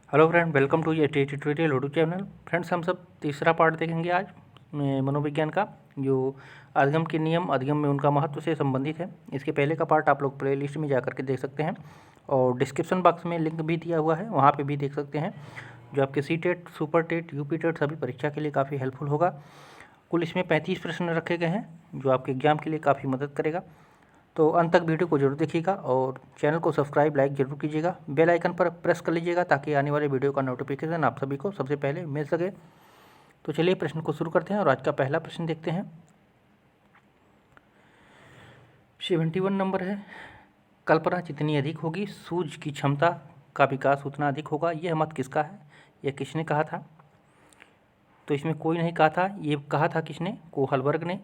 Hello friend, welcome to ये tutorial YouTube channel. Friends, हम सब तीसरा पार्ट देखेंगे आज मनोविज्ञान का, जो अधिगम के नियम, अधिगम में उनका महत्व से संबंधित है। इसके पहले का पार्ट आप लोग प्लेलिस्ट में जा करके देख सकते हैं और डिस्क्रिप्शन बॉक्स में लिंक भी दिया हुआ है, वहाँ पे भी देख सकते हैं, जो आपके C TET, super TET, UP TET सभी परीक्षा के लिए काफ़ी हेल्पफुल होगा। कुल इसमें 35 प्रश्न रखे गए हैं, जो आपके एग्जाम के लिए काफ़ी मदद करेगा। तो अंत तक वीडियो को जरूर देखिएगा और चैनल को सब्सक्राइब, लाइक जरूर कीजिएगा। बेल आइकन पर प्रेस कर लीजिएगा ताकि आने वाले वीडियो का नोटिफिकेशन आप सभी को सबसे पहले मिल सके। तो चलिए प्रश्न को शुरू करते हैं और आज का पहला प्रश्न देखते हैं। 71 नंबर है। कल्पना जितनी अधिक होगी, सूर्य की क्षमता का विकास उतना अधिक होगा। यह मत किसका है? यह किसने कहा था? तो इसमें कोई नहीं कहा था, ये कहा था किसने? कोहलबर्ग ने।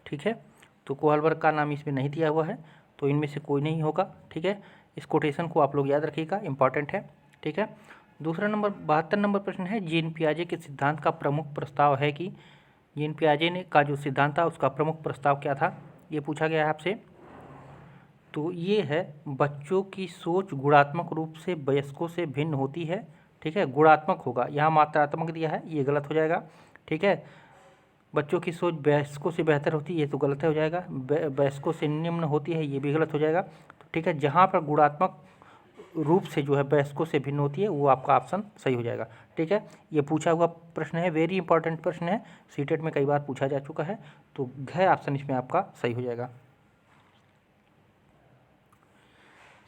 ठीक है, तो कोहलबर्ग का नाम इसमें नहीं दिया हुआ है, तो इनमें से कोई नहीं होगा। ठीक है, इस कोटेशन को आप लोग याद रखिएगा, इंपॉर्टेंट है। ठीक है, दूसरा नंबर 72 नंबर प्रश्न है। जीन पियाजे के सिद्धांत का प्रमुख प्रस्ताव है कि जीन पियाजे ने का जो सिद्धांत था उसका प्रमुख प्रस्ताव क्या था? ये पूछा गया है आपसे। तो ये है, बच्चों की सोच गुणात्मक रूप से वयस्कों से भिन्न होती है। ठीक है, गुणात्मक होगा, यहाँ मात्रात्मक दिया है, ये गलत हो जाएगा। ठीक है, बच्चों की सोच वयस्कों से बेहतर होती है, ये तो गलत हो जाएगा। वयस्कों से निम्न होती है, ये भी गलत हो जाएगा। तो ठीक है, जहाँ पर गुणात्मक रूप से जो है वयस्कों से भिन्न होती है, वो आपका ऑप्शन सही हो जाएगा। ठीक है, ये पूछा हुआ प्रश्न है, वेरी इंपॉर्टेंट प्रश्न है, सीटेट में कई बार पूछा जा चुका है, तो घ ऑप्शन इसमें आपका सही हो जाएगा।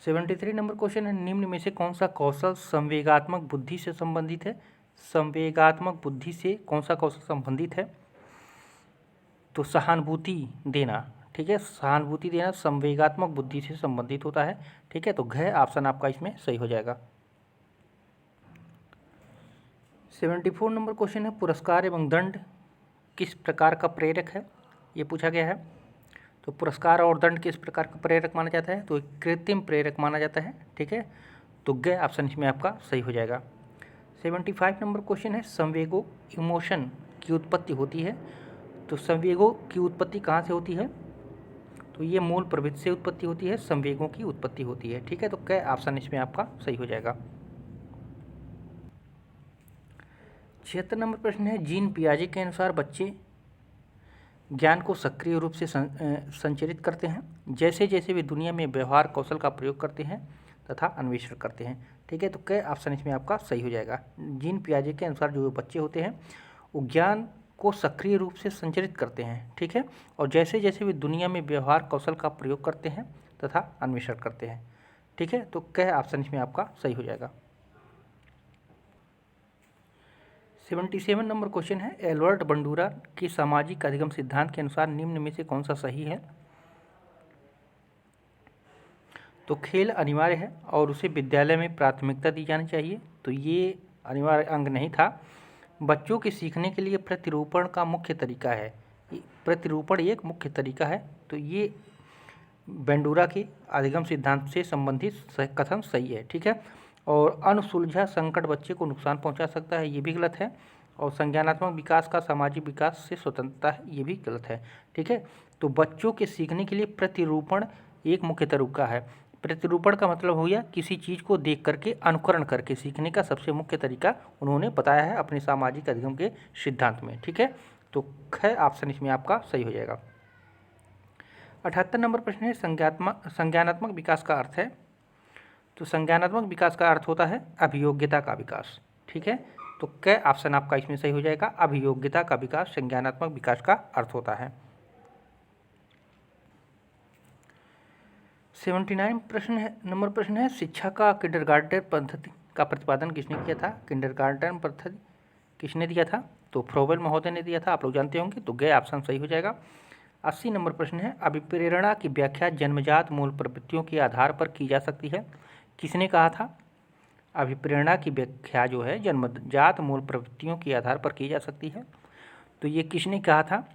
73 नंबर क्वेश्चन है। निम्न में से कौन सा कौशल संवेगात्मक बुद्धि से संबंधित है? संवेगात्मक बुद्धि से कौन सा कौशल संबंधित है? तो सहानुभूति देना। ठीक है, सहानुभूति देना संवेगात्मक बुद्धि से संबंधित होता है। ठीक है, तो घ ऑप्शन आपका इसमें सही हो जाएगा। 74 नंबर क्वेश्चन है। पुरस्कार एवं दंड किस प्रकार का प्रेरक है? ये पूछा गया है। तो पुरस्कार और दंड किस प्रकार का प्रेरक माना जाता है? तो एक कृत्रिम प्रेरक माना जाता है। ठीक है, तो ग ऑप्शन इसमें आपका सही हो जाएगा। 75 नंबर क्वेश्चन है। संवेगों, इमोशन की उत्पत्ति होती है। तो संवेगों की उत्पत्ति कहाँ से होती है? तो ये मूल प्रवृत्ति से उत्पत्ति होती है, संवेगों की उत्पत्ति होती है। ठीक है, तो क ऑप्शन इसमें आपका सही हो जाएगा। 76 नंबर प्रश्न है। जीन पियाजे के अनुसार बच्चे ज्ञान को सक्रिय रूप से संचरित करते हैं जैसे जैसे वे दुनिया में व्यवहार कौशल का प्रयोग करते हैं तथा अन्वेषण करते हैं। ठीक है, तो क ऑप्शन इसमें आपका सही हो जाएगा। जीन पियाजे के अनुसार जो बच्चे होते हैं वो ज्ञान को सक्रिय रूप से संचरित करते हैं। ठीक है, और जैसे जैसे वे दुनिया में व्यवहार कौशल का प्रयोग करते हैं तथा अन्वेषण करते हैं। ठीक है, तो क ऑप्शन इसमें आपका सही हो जाएगा। 77 नंबर क्वेश्चन है। एल्बर्ट बंडूरा की सामाजिक अधिगम सिद्धांत के अनुसार निम्न में से कौन सा सही है? तो खेल अनिवार्य है और उसे विद्यालय में प्राथमिकता दी जानी चाहिए, तो ये अनिवार्य अंग नहीं था। बच्चों के सीखने के लिए प्रतिरूपण का मुख्य तरीका है, प्रतिरूपण एक मुख्य तरीका है, तो ये बेंडूरा के अधिगम सिद्धांत से संबंधित कथन सही है। ठीक है, और अनसुलझा संकट बच्चे को नुकसान पहुंचा सकता है, ये भी गलत है। और संज्ञानात्मक विकास का सामाजिक विकास से स्वतंत्रता है, ये भी गलत है। ठीक है, तो बच्चों के सीखने के लिए प्रतिरूपण एक मुख्य तरीका है। प्रतिरूपण का मतलब हो गया किसी चीज़ को देख करके अनुकरण करके सीखने का सबसे मुख्य तरीका उन्होंने बताया है अपने सामाजिक अधिगम के सिद्धांत में। ठीक है, तो ख ऑप्शन इसमें आपका सही हो जाएगा। 78 नंबर प्रश्न है। संज्ञानात्मक विकास का अर्थ है? तो संज्ञानात्मक विकास का अर्थ होता है अभियोग्यता का विकास। ठीक है, तो क ऑप्शन आपका इसमें सही हो जाएगा। अभियोग्यता का विकास संज्ञानात्मक विकास का अर्थ होता है। 79 प्रश्न है, नंबर प्रश्न है। शिक्षा का किंडरगार्टन पद्धति का प्रतिपादन किसने किया था? किंडरगार्टन पद्धति किसने दिया था? तो फ्रोबेल महोदय ने दिया था, आप लोग जानते होंगे, तो ग ऑप्शन सही हो जाएगा। 80 नंबर प्रश्न है। अभिप्रेरणा की व्याख्या जन्मजात मूल प्रवृत्तियों के आधार पर की जा सकती है, किसने कहा था? अभिप्रेरणा की व्याख्या जो है जन्मजात मूल प्रवृत्तियों के आधार पर की जा सकती है, तो ये किसने कहा था?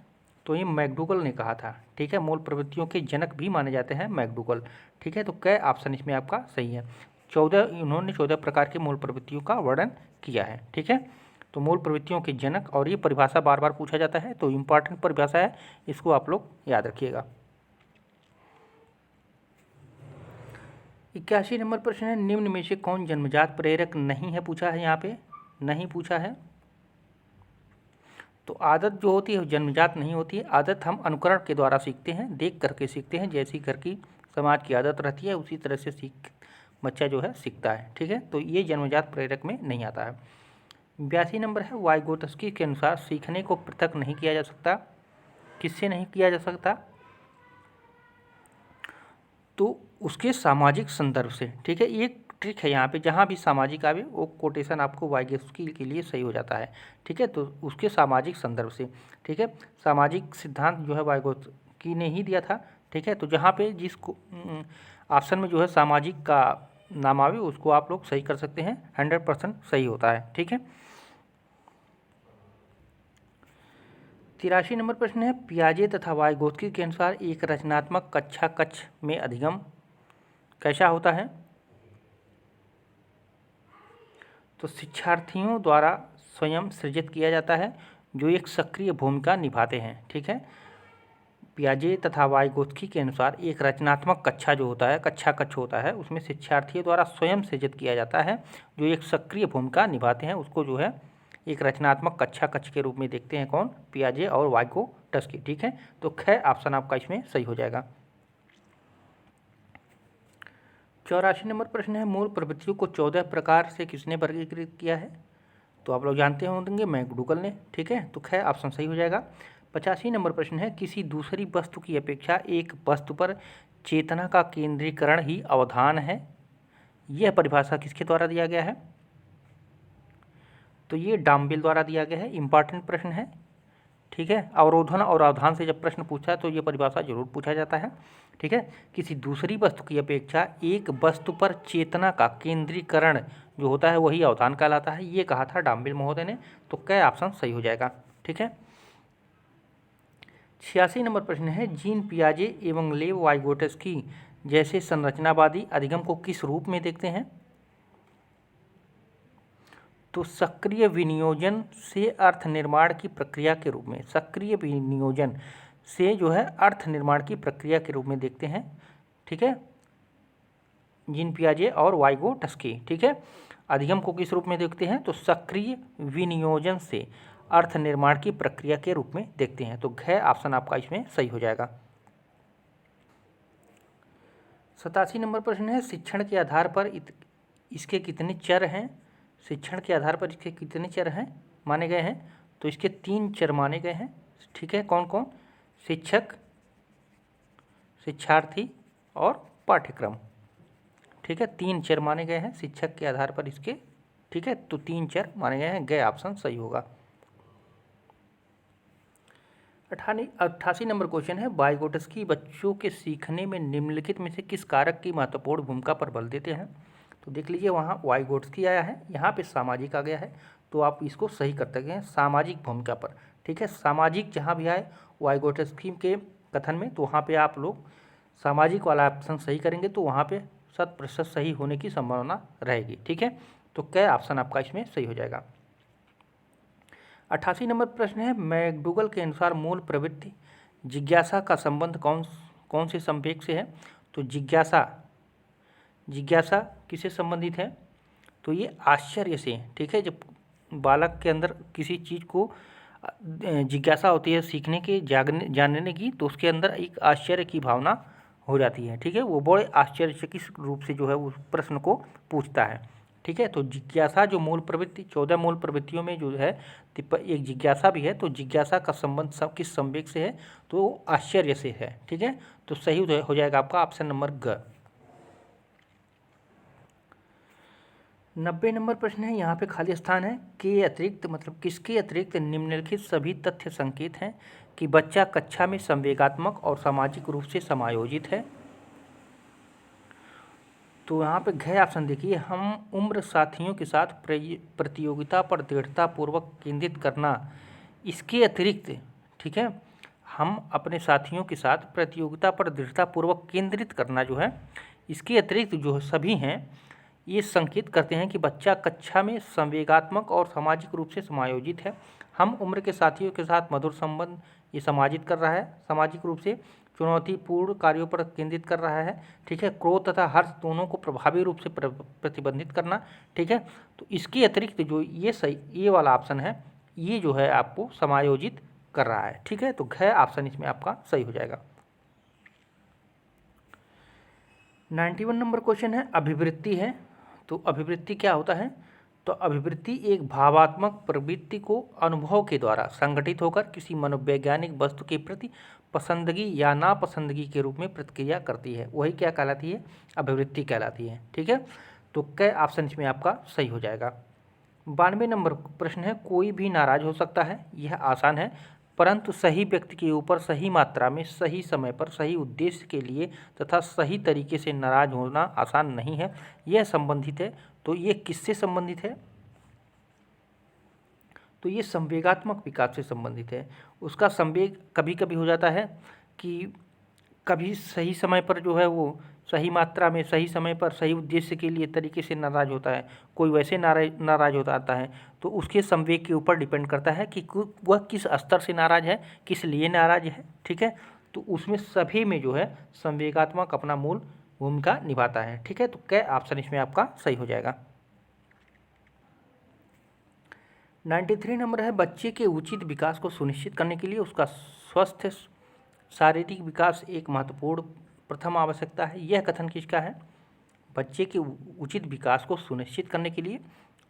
तो ये मैकडूगल ने कहा था। ठीक है, मूल प्रवृत्तियों के जनक भी माने जाते हैं मैकडूगल। ठीक है, तो क ऑप्शन इसमें आपका सही है। 14 प्रकार के मूल प्रवृत्तियों का वर्णन किया है। ठीक है, तो मूल प्रवृत्तियों के जनक, और ये परिभाषा बार बार पूछा जाता है, तो इम्पॉर्टेंट परिभाषा है, इसको आप लोग याद रखिएगा। 81 नंबर प्रश्न है, निम्न में से कौन जन्मजात प्रेरक नहीं है, पूछा है यहाँ पे, नहीं पूछा है। तो आदत जो होती है जन्मजात नहीं होती है, आदत हम अनुकरण के द्वारा सीखते हैं, देख करके सीखते हैं, जैसी घर की समाज की आदत रहती है उसी तरह से बच्चा जो है सीखता है, ठीक है। तो ये जन्मजात प्रेरक में नहीं आता है। 82 नंबर है, वाइगोत्स्की के अनुसार सीखने को पृथक नहीं किया जा सकता, किससे नहीं किया जा सकता, तो उसके सामाजिक संदर्भ से, ठीक है। एक ट्रिक है यहाँ पे, जहाँ भी सामाजिक आवे वो कोटेशन आपको वाइगोत्स्की के लिए सही हो जाता है, ठीक है। तो उसके सामाजिक संदर्भ से, ठीक है, सामाजिक सिद्धांत जो है वाइगोत्स्की ने ही दिया था, ठीक है। तो जहाँ पे जिसको ऑप्शन में जो है सामाजिक का नाम आवे उसको आप लोग सही कर सकते हैं, 100% सही होता है, ठीक है। 83 नंबर प्रश्न है, पियाजे तथा वाइगोत्स्की के अनुसार एक रचनात्मक कक्षा कक्ष में अधिगम कैसा होता है, तो शिक्षार्थियों द्वारा स्वयं सृजित किया जाता है, जो एक सक्रिय भूमिका निभाते हैं, ठीक है। पियाजे तथा वाइगोत्स्की के अनुसार एक रचनात्मक कक्षा जो होता है, कक्षा कक्ष होता है, उसमें शिक्षार्थियों द्वारा स्वयं सृजित किया जाता है, जो एक सक्रिय भूमिका निभाते हैं, उसको जो है एक रचनात्मक कक्षा कक्ष के रूप में देखते हैं, कौन, पियाजे और वाइगोत्स्की, ठीक है। तो ख ऑप्शन आपका इसमें सही हो जाएगा। 84 नंबर प्रश्न है, मूल प्रवृत्तियों को 14 प्रकार से किसने वर्गीकृत किया है, तो आप लोग जानते होंगे, मैकडूगल ने, ठीक है। तो ख ऑप्शन सही हो जाएगा। 85 नंबर प्रश्न है, किसी दूसरी वस्तु की अपेक्षा एक वस्तु पर चेतना का केंद्रीकरण ही अवधान है, यह परिभाषा किसके द्वारा दिया गया है, तो ये डाम्बेल द्वारा दिया गया है। इंपॉर्टेंट प्रश्न है, ठीक है। अवरोधन और अवधान से जब प्रश्न पूछा है तो ये परिभाषा जरूर पूछा जाता है, ठीक है। किसी दूसरी वस्तु की अपेक्षा एक वस्तु पर चेतना का केंद्रीकरण जो होता है वही अवधान कहलाता है, ये कहा था डाम्बेल महोदय ने। तो क ऑप्शन सही हो जाएगा, ठीक है। 86 नंबर प्रश्न है, जीन पियाजे एवं लेव वाइगोत्स्की जैसे संरचनावादी अधिगम को किस रूप में देखते हैं, तो सक्रिय विनियोजन से अर्थ निर्माण की प्रक्रिया के रूप में, सक्रिय विनियोजन से जो है अर्थ निर्माण की प्रक्रिया के रूप में देखते हैं, ठीक है, जीन पियाजे और वाइगोत्स्की, ठीक है। अधिगम को किस रूप में देखते हैं, तो सक्रिय विनियोजन से अर्थ निर्माण की प्रक्रिया के रूप में देखते हैं। तो घ ऑप्शन आपका इसमें सही हो जाएगा। 87 नंबर प्रश्न है, शिक्षण के आधार पर इसके कितने चर हैं, शिक्षण के आधार पर इसके कितने चर हैं माने गए हैं, तो इसके 3 चर माने गए हैं, ठीक है। कौन कौन, शिक्षक, शिक्षार्थी और पाठ्यक्रम, ठीक है। 3 चर माने गए हैं शिक्षक के आधार पर इसके, ठीक है। तो 3 चर माने गए हैं, ग ऑप्शन सही होगा। 88 नंबर क्वेश्चन है, वाइगोत्स्की बच्चों के सीखने में निम्नलिखित में से किस कारक की महत्वपूर्ण भूमिका पर बल देते हैं, तो देख लीजिए वहाँ वाइगोत्स्की आया है, यहाँ पे सामाजिक आ गया है, तो आप इसको सही कर सकते हैं सामाजिक भूमिका पर, ठीक है। सामाजिक जहाँ भी आए वाइगोत्स्की के कथन में, तो वहाँ पे आप लोग सामाजिक वाला ऑप्शन सही करेंगे, तो वहाँ पे 100% सही होने की संभावना रहेगी, ठीक है। तो क्या ऑप्शन आपका इसमें सही हो जाएगा। 88 नंबर प्रश्न है, मैकडूगल के अनुसार मूल प्रवृत्ति जिज्ञासा का संबंध कौन से संवेग से है, तो जिज्ञासा किससे संबंधित है, तो ये आश्चर्य से, ठीक है। जब बालक के अंदर किसी चीज़ को जिज्ञासा होती है सीखने के, जानने की, तो उसके अंदर एक आश्चर्य की भावना हो जाती है, ठीक है। वो बड़े आश्चर्यचकित रूप से जो है उस प्रश्न को पूछता है, ठीक है। तो जिज्ञासा जो मूल प्रवृत्ति, 14 मूल प्रवृत्तियों में जो है एक जिज्ञासा भी है, तो जिज्ञासा का संबंध सब किस संवेग से है, तो आश्चर्य से है, ठीक है। तो सही हो जाएगा आपका ऑप्शन नंबर ग। 90 नंबर प्रश्न है, यहाँ पे खाली स्थान है, के अतिरिक्त मतलब किसके अतिरिक्त निम्नलिखित सभी तथ्य संकेत हैं कि बच्चा कक्षा में संवेगात्मक और सामाजिक रूप से समायोजित है, तो यहाँ पे घ ऑप्शन देखिए, हम उम्र साथियों के साथ प्रतियोगिता पर दृढ़तापूर्वक केंद्रित करना, इसके अतिरिक्त, ठीक है, हम अपने साथियों के साथ प्रतियोगिता पर दृढ़तापूर्वक केंद्रित करना जो है, इसके अतिरिक्त जो सभी हैं ये संकेत करते हैं कि बच्चा कक्षा में संवेगात्मक और सामाजिक रूप से समायोजित है। हम उम्र के साथियों के साथ मधुर संबंध ये समाजित कर रहा है सामाजिक रूप से, चुनौतीपूर्ण कार्यों पर केंद्रित कर रहा है, ठीक है। क्रोध तथा हर्ष दोनों को प्रभावी रूप से प्रतिबंधित करना, ठीक है। तो इसके अतिरिक्त जो ये वाला ऑप्शन है, ये जो है आपको समायोजित कर रहा है, ठीक है। तो घ ऑप्शन इसमें आपका सही हो जाएगा। 91 नंबर क्वेश्चन है, अभिवृत्ति है। तो अभिवृत्ति क्या होता है? तो अभिवृत्ति एक भावात्मक प्रवृत्ति को अनुभव के द्वारा संगठित होकर किसी मनोवैज्ञानिक वस्तु के प्रति पसंदगी या नापसंदगी के रूप में प्रतिक्रिया करती है, वही क्या कहलाती है? अभिवृत्ति कहलाती है, ठीक है। तो क ऑप्शन इसमें आपका सही हो जाएगा। 92 नंबर प्रश्न है, कोई भी नाराज हो सकता है। यह आसान है, परंतु सही व्यक्ति के ऊपर सही मात्रा में सही समय पर सही उद्देश्य के लिए तथा सही तरीके से नाराज होना आसान नहीं है। यह संबंधित है। तो ये किससे संबंधित है? तो ये संवेगात्मक विकास से संबंधित है। उसका संवेग कभी कभी हो जाता है कि कभी सही समय पर जो है वो सही मात्रा में सही समय पर सही उद्देश्य के लिए तरीके से नाराज होता है, कोई वैसे नाराज होता आता है। तो उसके संवेग के ऊपर डिपेंड करता है कि वह किस स्तर से नाराज है, किस लिए नाराज है, ठीक है। तो उसमें सभी में जो है संवेगात्मक अपना मूल भूमिका निभाता है, ठीक है। तो क ऑप्शन इसमें आपका सही हो जाएगा। 93 नंबर है, बच्चे के उचित विकास को सुनिश्चित करने के लिए उसका स्वस्थ शारीरिक विकास एक महत्वपूर्ण प्रथम आवश्यकता है। यह कथन किसका है? बच्चे के उचित विकास को सुनिश्चित करने के लिए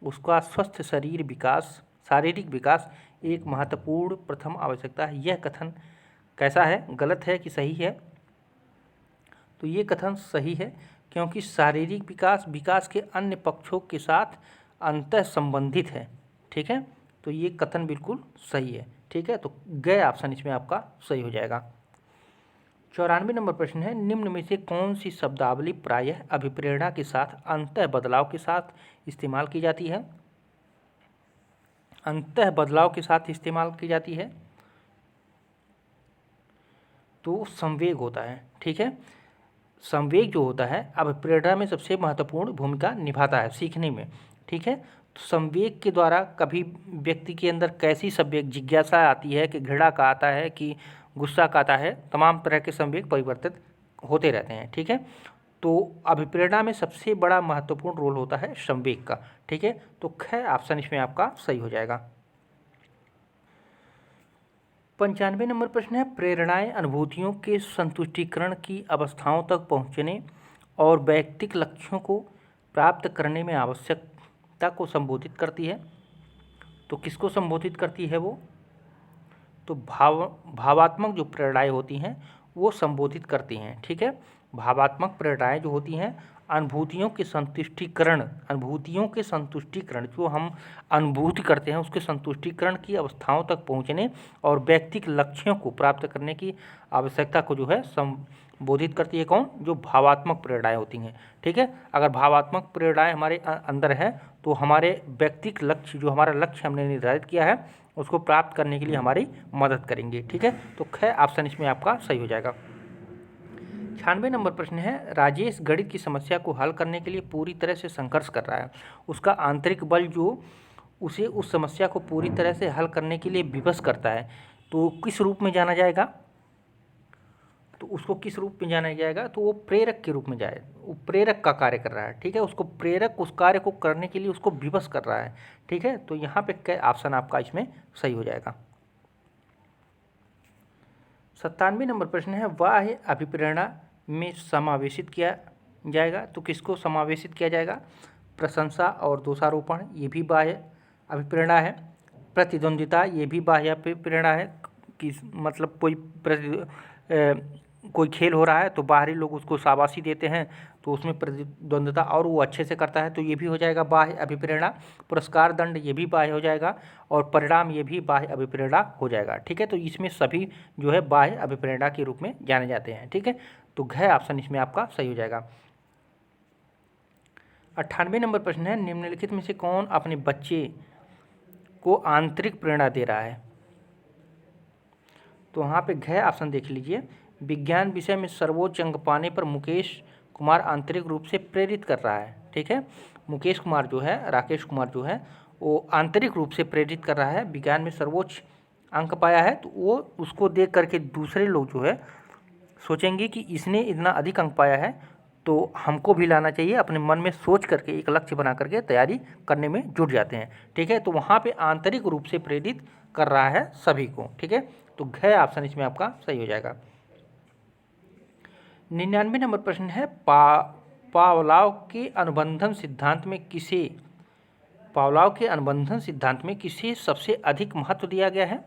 उसका स्वस्थ शारीरिक विकास एक महत्वपूर्ण प्रथम आवश्यकता है। यह कथन कैसा है? गलत है कि सही है? तो ये कथन सही है, क्योंकि शारीरिक विकास विकास के अन्य पक्षों के साथ अंतः संबंधित है, ठीक है। तो ये कथन बिल्कुल सही है, ठीक है। तो ग ऑप्शन इसमें आपका सही हो जाएगा। 94 नंबर प्रश्न है, निम्न में से कौन सी शब्दावली प्रायः अभिप्रेरणा के साथ अंतः बदलाव के साथ इस्तेमाल की जाती है? अंतः बदलाव के साथ इस्तेमाल की जाती है तो संवेग होता है, ठीक है। संवेग जो होता है अभिप्रेरणा में सबसे महत्वपूर्ण भूमिका निभाता है सीखने में, ठीक है। तो संवेग के द्वारा कभी व्यक्ति के अंदर कैसी संवेग जिज्ञासा आती है कि घृणा का आता है कि गुस्सा का आता है, तमाम तरह के संवेग परिवर्तित होते रहते हैं, ठीक है। तो अभिप्रेरणा में सबसे बड़ा महत्वपूर्ण रोल होता है संवेग का, ठीक है। तो ख ऑप्शन इसमें आपका सही हो जाएगा। 95 नंबर प्रश्न है, प्रेरणाएं अनुभूतियों के संतुष्टिकरण की अवस्थाओं तक पहुँचने और वैयक्तिक लक्ष्यों को प्राप्त करने में आवश्यकता को संबोधित करती है। तो किसको संबोधित करती है वो? तो भावात्मक जो प्रेरणाएं होती हैं वो संबोधित करती हैं, ठीक है। भावात्मक प्रेरणाएं जो होती हैं अनुभूतियों के संतुष्टिकरण जो हम अनुभूति करते हैं उसके संतुष्टिकरण की अवस्थाओं तक पहुंचने और व्यक्तिगत लक्ष्यों को प्राप्त करने की आवश्यकता को जो है संबोधित करती है। कौन? जो भावात्मक प्रेरणाएं होती हैं, ठीक है। अगर भावात्मक प्रेरणाएं हमारे अंदर है तो हमारे व्यक्तिगत लक्ष्य, जो हमारा लक्ष्य हमने निर्धारित किया है उसको प्राप्त करने के लिए हमारी मदद करेंगे, ठीक है। तो ख ऑप्शन इसमें आपका सही हो जाएगा। 96 नंबर प्रश्न है, राजेश गणित की समस्या को हल करने के लिए पूरी तरह से संघर्ष कर रहा है। उसका आंतरिक बल जो उसे उस समस्या को पूरी तरह से हल करने के लिए विवश करता है, तो किस रूप में जाना जाएगा? तो उसको किस रूप में जाना जाएगा? तो वो प्रेरक के रूप में जाए, वो प्रेरक का कार्य कर रहा है, ठीक है। उसको प्रेरक उस कार्य को करने के लिए उसको विवश कर रहा है, ठीक है। तो यहाँ पे क्या ऑप्शन आपका इसमें सही हो जाएगा। 97 नंबर प्रश्न है, बाह्य अभिप्रेरणा में समावेशित किया जाएगा। तो किसको समावेशित किया जाएगा? प्रशंसा और दोषारोपण, ये भी बाह्य अभिप्रेरणा है। प्रतिद्वंद्विता, ये भी बाह्य अभिप्रेरणा है कि मतलब कोई खेल हो रहा है तो बाहरी लोग उसको शाबाशी देते हैं तो उसमें प्रतिद्वंद्विता और वो अच्छे से करता है तो ये भी हो जाएगा बाह्य अभिप्रेरणा। पुरस्कार दंड, ये भी बाह्य हो जाएगा। और परिणाम, ये भी बाह्य अभिप्रेरणा हो जाएगा, ठीक है। तो इसमें सभी जो है बाह्य अभिप्रेरणा के रूप में जाने जाते हैं, ठीक है। तो घ ऑप्शन इसमें आपका सही हो जाएगा। 98 नंबर प्रश्न है, निम्नलिखित में से कौन अपने बच्चे को आंतरिक प्रेरणा दे रहा है? तो वहाँ पे घ ऑप्शन देख लीजिए। विज्ञान विषय में सर्वोच्च अंक पाने पर मुकेश कुमार आंतरिक रूप से प्रेरित कर रहा है, ठीक है। मुकेश कुमार जो है, राकेश कुमार जो है वो आंतरिक रूप से प्रेरित कर रहा है। विज्ञान में सर्वोच्च अंक पाया है तो वो उसको देख करके दूसरे लोग जो है सोचेंगे कि इसने इतना अधिक अंक पाया है तो हमको भी लाना चाहिए, अपने मन में सोच करके एक लक्ष्य बना करके तैयारी करने में जुट जाते हैं। ठीक है, तो वहाँ पे आंतरिक रूप से प्रेरित कर रहा है सभी को। ठीक है, तो घ ऑप्शन इसमें आपका सही हो जाएगा। 99 नंबर प्रश्न है पावलोव के अनुबंधन सिद्धांत में किसे सबसे अधिक महत्व दिया गया है?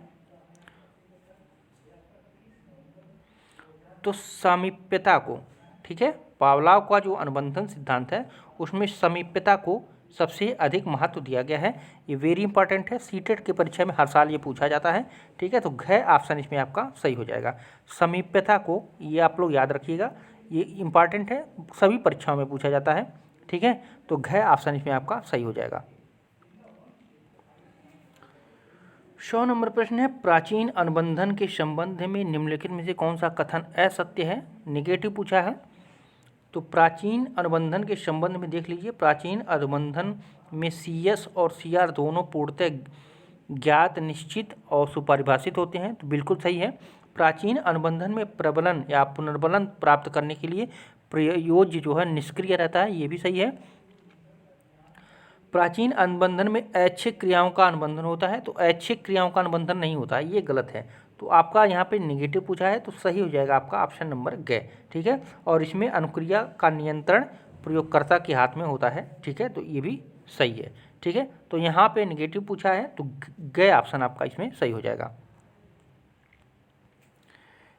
तो सामीप्यता को। ठीक है, पावलोव का जो अनुबंधन सिद्धांत है उसमें सामीप्यता को सबसे अधिक महत्व दिया गया है। ये वेरी इंपॉर्टेंट है, सीटेट की परीक्षा में हर साल ये पूछा जाता है। ठीक है, तो घ ऑप्शन इसमें आपका सही हो जाएगा। सामीप्यता को ये आप लोग याद रखिएगा, ये इंपॉर्टेंट है, सभी परीक्षाओं में पूछा जाता है। ठीक है, तो घ ऑप्शन इसमें आपका सही हो जाएगा। 100 नंबर प्रश्न है प्राचीन अनुबंधन के संबंध में निम्नलिखित में से कौन सा कथन असत्य है? नेगेटिव पूछा है। तो प्राचीन अनुबंधन के संबंध में देख लीजिए, प्राचीन अनुबंधन में CS और CR दोनों पूर्णतः ज्ञात, निश्चित और सुपरिभाषित होते हैं, तो बिल्कुल सही है। प्राचीन अनुबंधन में प्रबलन या पुनर्बलन प्राप्त करने के लिए प्रयोज्य जो है निष्क्रिय रहता है, ये भी सही है। प्राचीन अनुबंधन में ऐच्छिक क्रियाओं का अनुबंधन होता है, तो ऐच्छिक क्रियाओं का अनुबंधन नहीं होता है, ये गलत है। तो आपका यहाँ पे नेगेटिव पूछा है, तो सही हो जाएगा आपका ऑप्शन नंबर ग। ठीक है, और इसमें अनुक्रिया का नियंत्रण प्रयोगकर्ता के हाथ में होता है। ठीक है, तो ये भी सही है। ठीक है, तो यहाँ पे नेगेटिव पूछा है, तो ग ऑप्शन आपका इसमें सही हो जाएगा।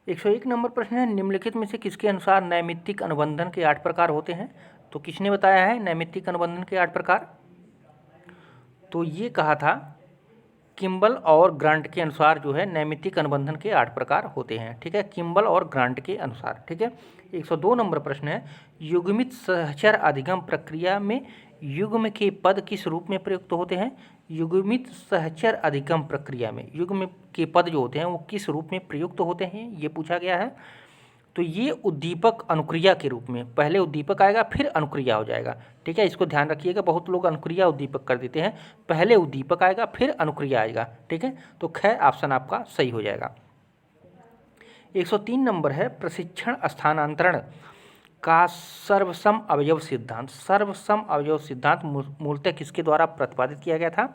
101 नंबर प्रश्न है निम्नलिखित में से किसके अनुसार नैमित्तिक अनुबंधन के 8 प्रकार होते हैं? तो किसने बताया है नैमित्तिक अनुबंधन के 8 प्रकार? तो ये कहा था किम्बल और ग्रांट के अनुसार जो है नैमित्तिक अनुबंधन के 8 प्रकार होते हैं। ठीक है, किम्बल और ग्रांट के अनुसार। ठीक है, 102 नंबर प्रश्न है युग्मित सहचर अधिगम प्रक्रिया में युग्म के पद किस रूप में प्रयुक्त होते हैं? युग्मित सहचर अधिगम प्रक्रिया में युग्म के पद जो होते हैं वो किस रूप में प्रयुक्त होते हैं, ये पूछा गया है। तो ये उद्दीपक अनुक्रिया के रूप में, पहले उद्दीपक आएगा फिर अनुक्रिया हो जाएगा। ठीक है, इसको ध्यान रखिएगा, बहुत लोग अनुक्रिया उद्दीपक कर देते हैं, पहले उद्दीपक आएगा फिर अनुक्रिया आएगा। ठीक है, तो ख ऑप्शन आपका सही हो जाएगा। 103 नंबर है प्रशिक्षण स्थानांतरण का सर्वसम अवयव सिद्धांत। सर्वसम अवयव सिद्धांत मूलतः किसके द्वारा प्रतिपादित किया गया था?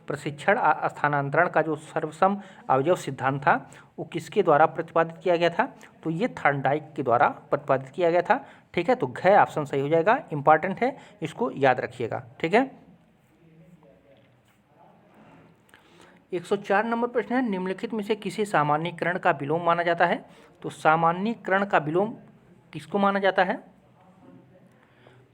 प्रशिक्षण स्थानांतरण का जो सर्वसम अवयव सिद्धांत था वो किसके द्वारा प्रतिपादित किया गया था? तो ये थॉर्नडाइक के द्वारा प्रतिपादित किया गया था। ठीक है, तो घ ऑप्शन सही हो जाएगा, इंपॉर्टेंट है, इसको याद रखिएगा। ठीक है, 104 नंबर प्रश्न है निम्नलिखित में से किसे सामान्यीकरण का विलोम माना जाता है? तो सामान्यीकरण का विलोम किसको माना जाता है?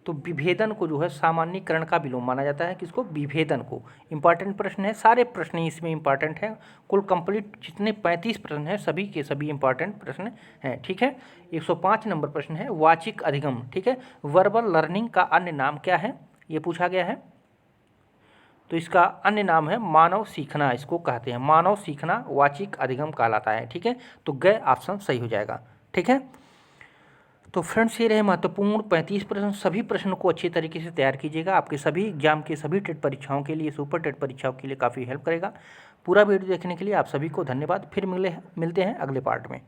तो विभेदन को जो है सामान्यीकरण का विलोम माना जाता है। किसको? विभेदन को। इंपॉर्टेंट प्रश्न है, सारे प्रश्न इसमें इंपॉर्टेंट हैं, कुल कंप्लीट जितने 35 प्रश्न हैं सभी के सभी इंपॉर्टेंट प्रश्न हैं। ठीक है, 105 नंबर प्रश्न है वाचिक अधिगम। ठीक है, वर्बल लर्निंग का अन्य नाम क्या है, ये पूछा गया है। तो इसका अन्य नाम है मानव सीखना, इसको कहते हैं मानव सीखना, वाचिक अधिगम कहलाता है। ठीक है, तो ग ऑप्शन सही हो जाएगा। ठीक है, तो फ्रेंड्स ये रहे महत्वपूर्ण 35 प्रश्न। सभी प्रश्नों को अच्छी तरीके से तैयार कीजिएगा, आपके सभी एग्जाम के सभी टेट परीक्षाओं के लिए, सुपर टेट परीक्षाओं के लिए काफ़ी हेल्प करेगा। पूरा वीडियो देखने के लिए आप सभी को धन्यवाद। फिर मिलते हैं अगले पार्ट में।